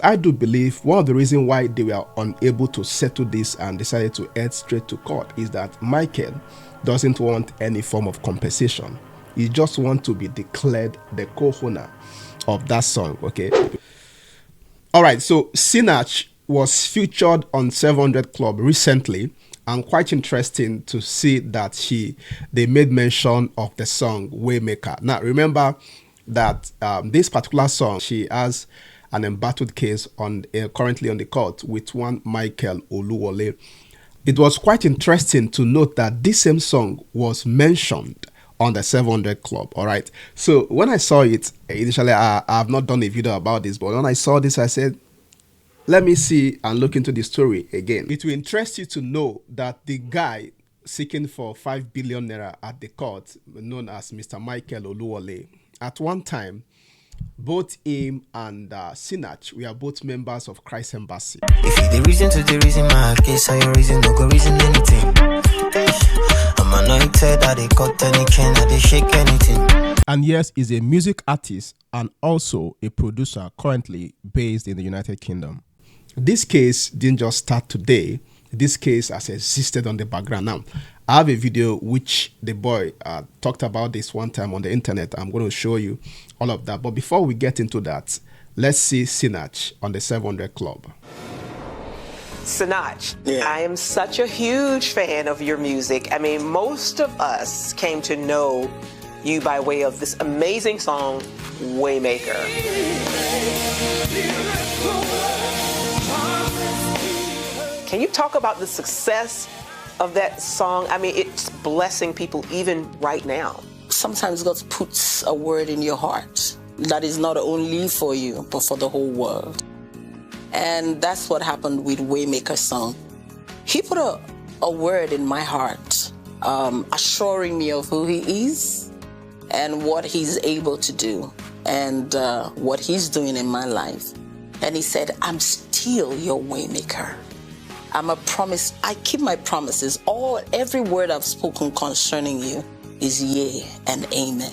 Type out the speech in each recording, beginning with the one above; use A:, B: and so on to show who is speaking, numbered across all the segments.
A: I do believe one of the reasons why they were unable to settle this and decided to head straight to court is that Michael doesn't want any form of compensation. He just wants to be declared the co-owner of that song, okay? All right, so Sinach was featured on 700 Club recently, and quite interesting to see that they made mention of the song Waymaker. Now remember that this particular song, she has an embattled case on currently on the court with one Michael Oluwole. It was quite interesting to note that this same song was mentioned on the 700 Club. All right, so when I saw it initially, I have not done a video about this, but when I saw this, I said, let me see and look into the story again. It will interest you to know that the guy seeking for 5 billion naira at the court, known as Mr. Michael Oluwole, at one time, both him and Sinach, we are both members of Christ Embassy.
B: If you the reason to the reason my case, your reason no go reason anything. I'm anointed, I they cut any can, I they shake anything.
A: And yes, is a music artist and also a producer currently based in the United Kingdom. This case didn't just start today. This case has existed on the background. Now, I have a video which the boy talked about this one time on the internet. I'm going to show you all of that. But before we get into that, let's see Sinach on the 700 Club.
C: Sinach, I am such a huge fan of your music. I mean, most of us came to know you by way of this amazing song, Waymaker. Can you talk about the success of that song? I mean, it's blessing people even right now.
D: Sometimes God puts a word in your heart that is not only for you, but for the whole world. And that's what happened with Waymaker song. He put a word in my heart, assuring me of who he is and what he's able to do and what he's doing in my life. And he said, I'm still your Waymaker. I'm a promise. I keep my promises. Every word I've spoken concerning you is yea and amen.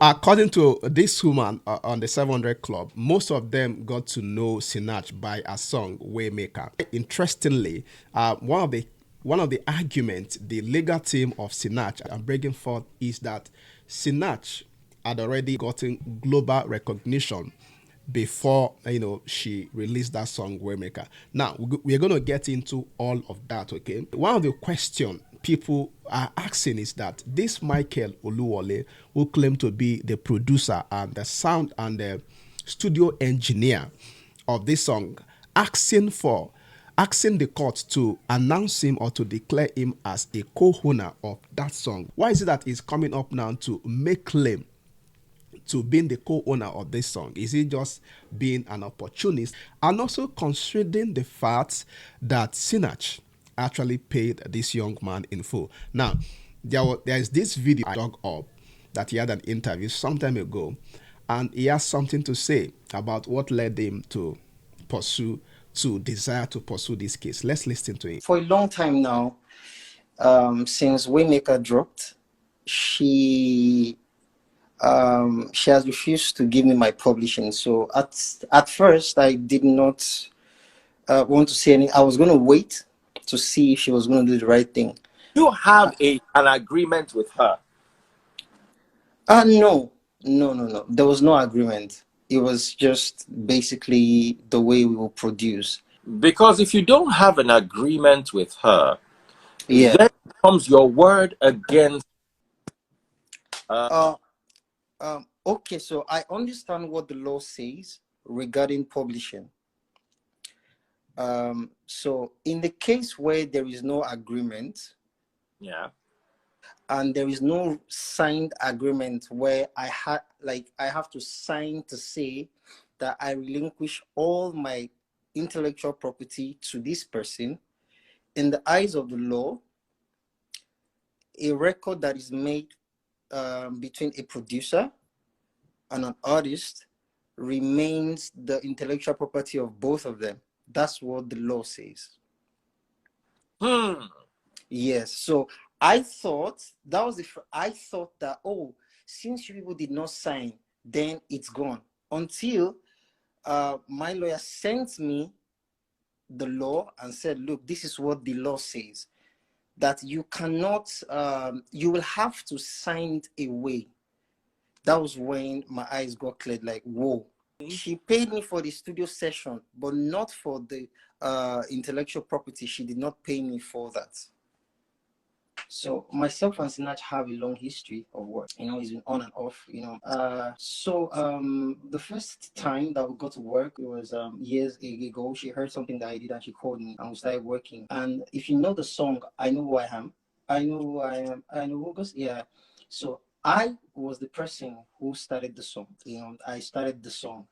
A: According to this woman on the 700 Club, most of them got to know Sinach by a song Waymaker. Interestingly, one of the arguments the legal team of Sinach are bringing forth is that Sinach had already gotten global recognition before she released that song Waymaker. Now we're going to get into all of that. Okay, one of the questions people are asking is that this Michael Oluwole, who claimed to be the producer and the sound and the studio engineer of this song, asking the court to announce him or to declare him as a co-owner of that song. Why is it that he's coming up now to make claim to being the co-owner of this song? Is he just being an opportunist? And also considering the fact that Sinach actually paid this young man in full. Now, there is this video I dug up that he had an interview some time ago, and he has something to say about what led him to desire to pursue this case. Let's listen to it.
E: For a long time now, since Waymaker dropped, she has refused to give me my publishing. So at first, I did not want to say anything. I was going to wait to see if she was going to do the right thing.
F: You have an agreement with her?
E: No. There was no agreement. It was just basically the way we will produce.
F: Because if you don't have an agreement with her,
E: yeah,
F: then comes your word against.
E: Okay, so I understand what the law says regarding publishing. So in the case where there is no agreement, and there is no signed agreement where I have to sign to say that I relinquish all my intellectual property to this person, in the eyes of the law, a record that is made between a producer and an artist remains the intellectual property of both of them. That's what the law says. Yes. So I thought that, oh, since you people did not sign, then it's gone. Until my lawyer sent me the law and said, look, this is what the law says, that you cannot, you will have to sign it away. That was when my eyes got cleared, like, whoa. She paid me for the studio session, but not for the intellectual property. She did not pay me for that. So myself and Sinach have a long history of work. It's been on and off. The first time that we got to work, it was years ago. She heard something that I did and she called me and we started working. And if you know the song, I Know Who I Am, I Know Who I Am, I Know Who Goes, yeah. So I was the person who started the song. I started the song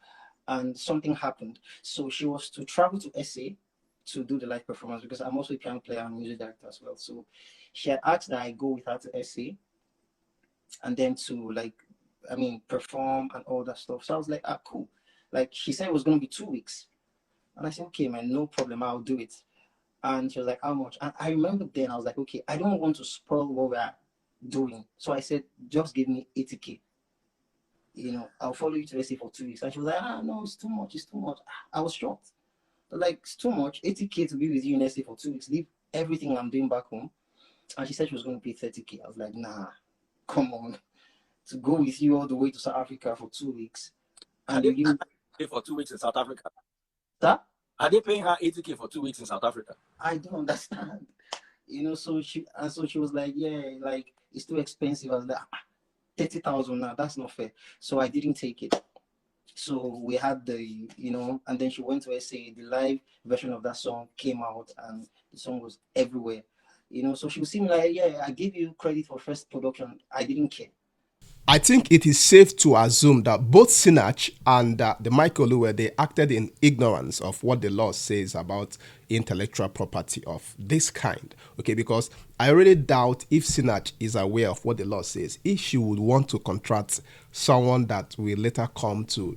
E: and something happened. So she was to travel to SA to do the live performance because I'm also a piano player and music director as well. So she had asked that I go with her to SA and then to perform and all that stuff. So I was like, cool. Like she said it was going to be 2 weeks. And I said, okay, man, no problem. I'll do it. And she was like, how much? And I remember then I was like, okay, I don't want to spoil what we're doing. So I said, just give me 80K. I'll follow you to SA for 2 weeks. And she was like, no, it's too much. It's too much. I was shocked. Like, it's too much. 80K to be with you in SA for 2 weeks. Leave everything I'm doing back home. And she said she was going to pay 30K. I was like, nah, come on. To go with you all the way to South Africa for 2 weeks.
F: And you pay for 2 weeks in South Africa?
E: Sir?
F: Are they paying her 80K for 2 weeks in South Africa?
E: I don't understand. So she was like, yeah, like, it's too expensive. I was like, 30,000 now, that's not fair. So I didn't take it. So we had the, and then she went to SA, the live version of that song came out and the song was everywhere. So she was seem like, yeah, I gave you credit for first production. I didn't care.
A: I think it is safe to assume that both Sinach and the Michael Oluwe, they acted in ignorance of what the law says about intellectual property of this kind. Okay, because I really doubt if Sinach is aware of what the law says, if she would want to contract someone that will later come to,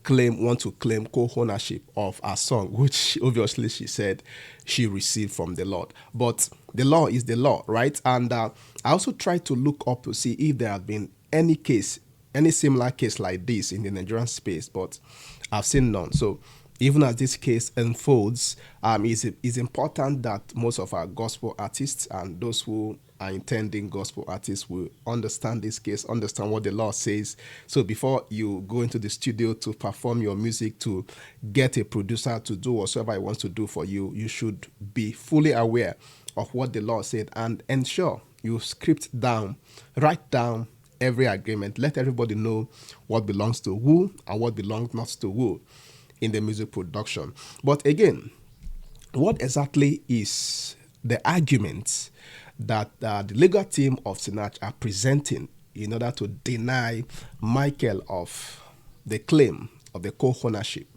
A: want to claim co-ownership of a song, which obviously she said she received from the Lord. But the law is the law, right? And I also tried to look up to see if there have been any similar case like this in the Nigerian space, but I've seen none. So even as this case unfolds, it's important that most of our gospel artists and those who are intending gospel artists will understand this case, understand what the law says. So before you go into the studio to perform your music, to get a producer to do whatever he wants to do for you, you should be fully aware of what the law said and ensure you write down every agreement. Let everybody know what belongs to who and what belongs not to who in the music production. But again, what exactly is the argument that the legal team of Sinach are presenting in order to deny Michael of the claim of the co-ownership?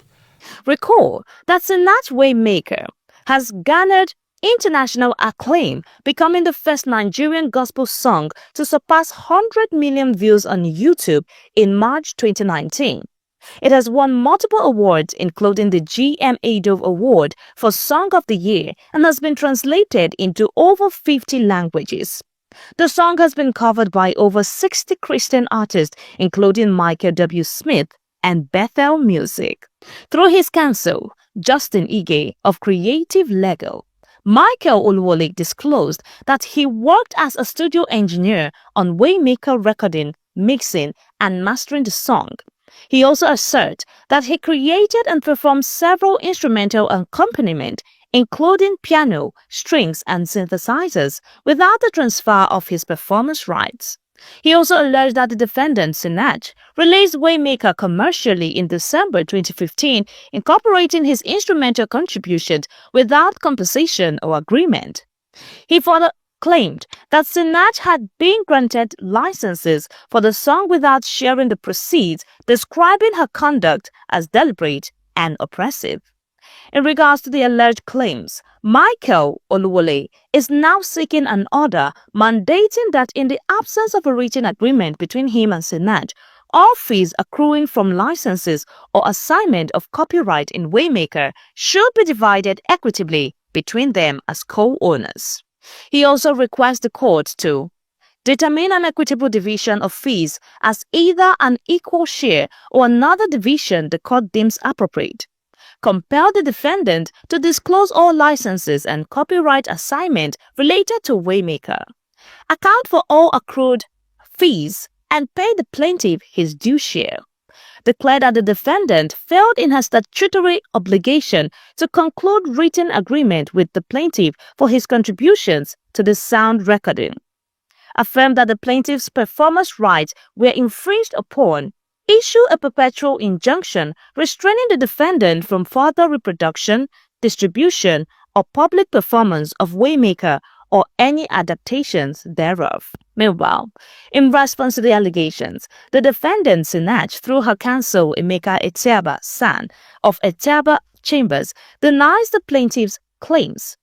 G: Recall that Sinach Waymaker has garnered international acclaim, becoming the first Nigerian gospel song to surpass 100 million views on YouTube in March 2019. It has won multiple awards, including the GMA Dove Award for Song of the Year, and has been translated into over 50 languages. The song has been covered by over 60 Christian artists, including Michael W. Smith and Bethel Music. Through his counsel, Justin Ige of Creative Legal, Michael Oluwole disclosed that he worked as a studio engineer on Waymaker recording, mixing, and mastering the song. He also asserts that he created and performed several instrumental accompaniment, including piano, strings, and synthesizers, without the transfer of his performance rights. He also alleged that the defendant, Sinach, released Waymaker commercially in December 2015, incorporating his instrumental contributions without compensation or agreement. He further claimed that Sinach had been granted licenses for the song without sharing the proceeds, describing her conduct as deliberate and oppressive. In regards to the alleged claims, Michael Oluwole is now seeking an order mandating that in the absence of a written agreement between him and Sinach, all fees accruing from licenses or assignment of copyright in Waymaker should be divided equitably between them as co-owners. He also requests the court to determine an equitable division of fees as either an equal share or another division the court deems appropriate, compel the defendant to disclose all licenses and copyright assignment related to Waymaker, account for all accrued fees, and pay the plaintiff his due share. Declare that the defendant failed in her statutory obligation to conclude written agreement with the plaintiff for his contributions to the sound recording. Affirm that the plaintiff's performance rights were infringed upon. Issue a perpetual injunction restraining the defendant from further reproduction, distribution, or public performance of Waymaker or any adaptations thereof. Meanwhile, in response to the allegations, the defendant Sinach, through her counsel Emeka Etiaba San of Etiaba Chambers, denies the plaintiff's claims.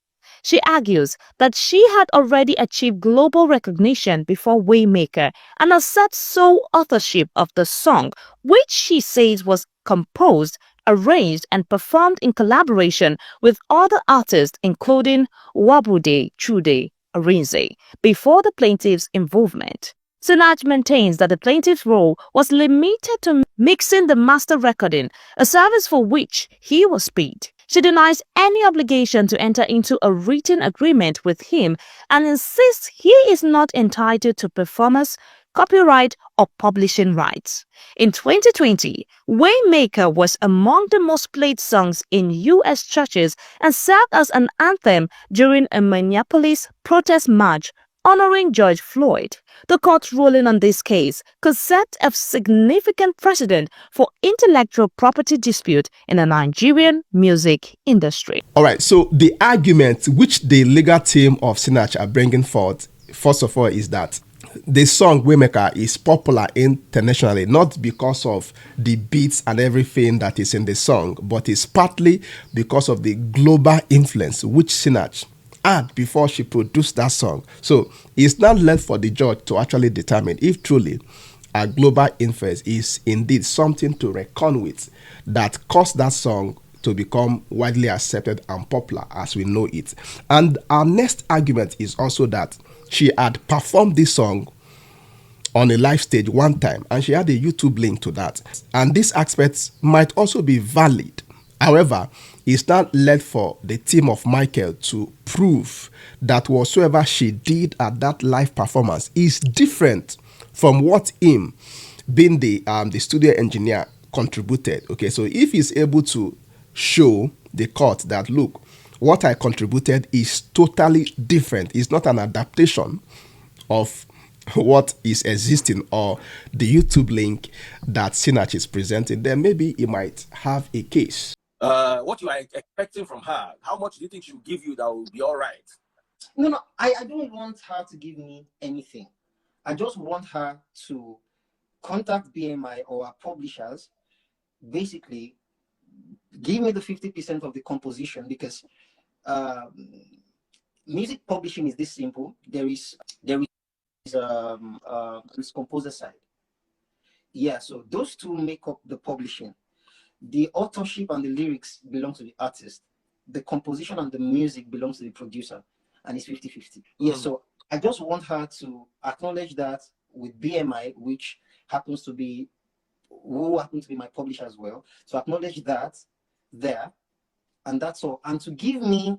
G: She argues that she had already achieved global recognition before Waymaker and asserts sole authorship of the song, which she says was composed, arranged, and performed in collaboration with other artists including Wabude Chude Arinze before the plaintiff's involvement. Sinach maintains that the plaintiff's role was limited to mixing the master recording, a service for which he was paid. She denies any obligation to enter into a written agreement with him and insists he is not entitled to performance, copyright, or publishing rights. In 2020, Waymaker was among the most played songs in U.S. churches and served as an anthem during a Minneapolis protest march honoring George Floyd. The court's ruling on this case could set a significant precedent for intellectual property dispute in the Nigerian music industry.
A: All right, so the argument which the legal team of Sinach are bringing forth, first of all, is that the song Waymaker is popular internationally, not because of the beats and everything that is in the song, but it's partly because of the global influence which Sinach had before she produced that song. So it's not left for the judge to actually determine if truly a global influence is indeed something to reckon with that caused that song to become widely accepted and popular as we know it. And our next argument is also that she had performed this song on a live stage one time and she had a YouTube link to that. And these aspects might also be valid. However, it's not left for the team of Michael to prove that whatsoever she did at that live performance is different from what him, being the studio engineer, contributed. Okay, so if he's able to show the court that, look, what I contributed is totally different, it's not an adaptation of what is existing or the YouTube link that Sinach is presenting, then maybe he might have a case.
F: What you are expecting from her, how much do you think she'll give you that will be all right?
E: No, I don't want her to give me anything. I just want her to contact BMI or our publishers, basically give me the 50% of the composition, because music publishing is this simple. There is composer side. Yeah, so those two make up the publishing. The authorship and the lyrics belong to the artist. The composition and the music belongs to the producer, and it's 50-50. Yeah, so I just want her to acknowledge that with BMI, which happens to be my publisher as well. So acknowledge that there, and that's all. And to give me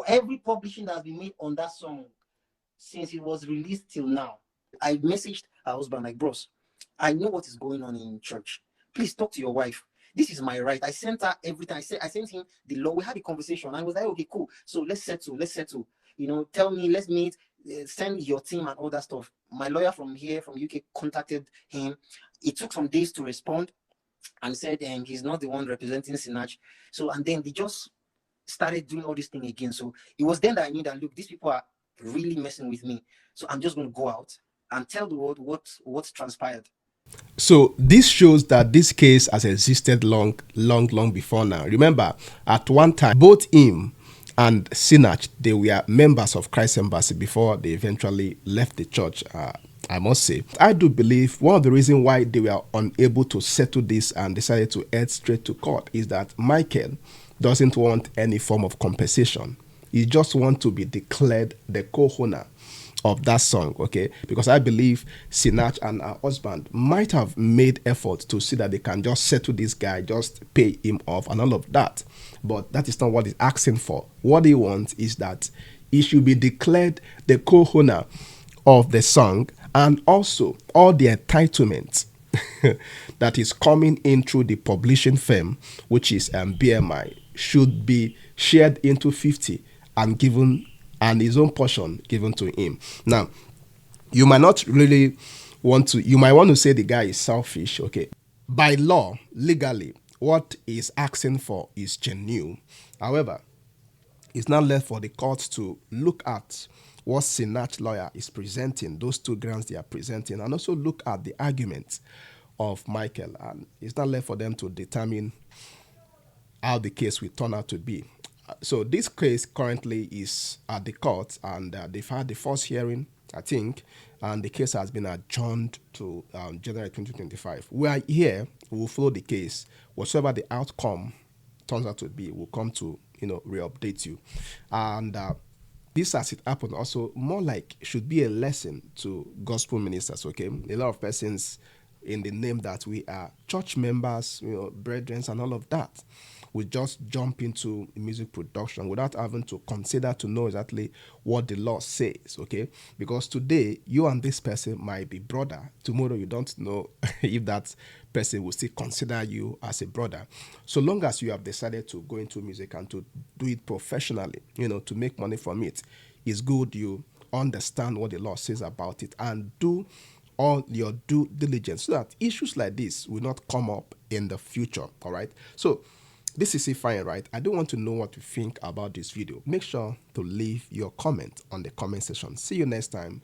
E: every publishing that has been made on that song since it was released till now. I messaged her husband, like, bros, I know what is going on in church. Please talk to your wife. This is my right. I sent her everything. I sent him the law. We had a conversation. I was like, okay, cool. So let's settle. You know, tell me, let's meet, send your team and all that stuff. My lawyer from here, from UK, contacted him. It took some days to respond and said he's not the one representing Sinach. So, and then they just started doing all this thing again. So it was then that I knew that, look, these people are really messing with me. So I'm just going to go out and tell the world what's transpired.
A: So this shows that this case has existed long before now. Remember, at one time, both him and Sinach, they were members of Christ Embassy before they eventually left the church, I must say. I do believe one of the reasons why they were unable to settle this and decided to head straight to court is that Michael doesn't want any form of compensation. He just wants to be declared the co-owner of that song, okay? Because I believe Sinach and her husband might have made effort to see that they can just settle this guy, just pay him off and all of that. But that is not what he's asking for. What he wants is that he should be declared the co-owner of the song, and also all the entitlements that is coming in through the publishing firm, which is BMI, should be shared into 50 and given, and his own portion given to him. Now, you might not really want to, you might want to say the guy is selfish, okay? By law, legally, what he's asking for is genuine. However, it's now left for the court to look at what Sinach lawyer is presenting, those two grounds they are presenting, and also look at the arguments of Michael. And it's not left for them to determine how the case will turn out to be. So this case currently is at the court, and they've had the first hearing, I think, and the case has been adjourned to January 2025. We are here, we will follow the case. Whatever the outcome turns out to be, we'll come to, re-update you. And this, as it happened, also more like should be a lesson to gospel ministers, okay? A lot of persons in the name that we are church members, brethren, and all of that, we just jump into music production without having to consider to know exactly what the law says, okay? Because today, you and this person might be brother. Tomorrow, you don't know if that person will still consider you as a brother. So long as you have decided to go into music and to do it professionally, to make money from it, it's good you understand what the law says about it and do all your due diligence so that issues like this will not come up in the future, all right? So this is Ifeanyi, right? I do want to know what you think about this video. Make sure to leave your comment on the comment section. See you next time